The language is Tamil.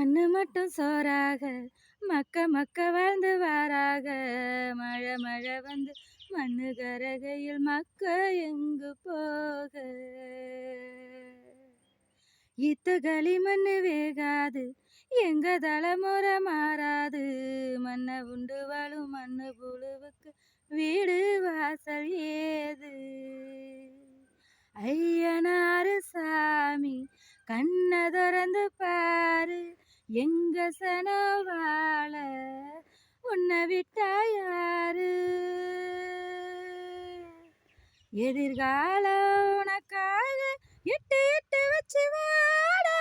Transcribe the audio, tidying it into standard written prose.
மண்ணு மட்டும் சோறாக மக்க மக்க வாழ்ந்து வாராக. மழை மழை வந்து மண்ணு கரகையில் மக்க எங்கு போக. இத்தகளி மண்ணு வேகாது எங்க தலைமுறை மாறாது. மண்ணை உண்டு வாழும் மண்ணு புழுவுக்கு வீடு வாசல் ஏது. ஐயனாரு சாமி கண்ணை திறந்து பாரு, எங்க சனம் வாழ உன்னை விட்டா யாரு. எதிர்காலம் உனக்காக இட்டு இட்டு வச்சு வாடா.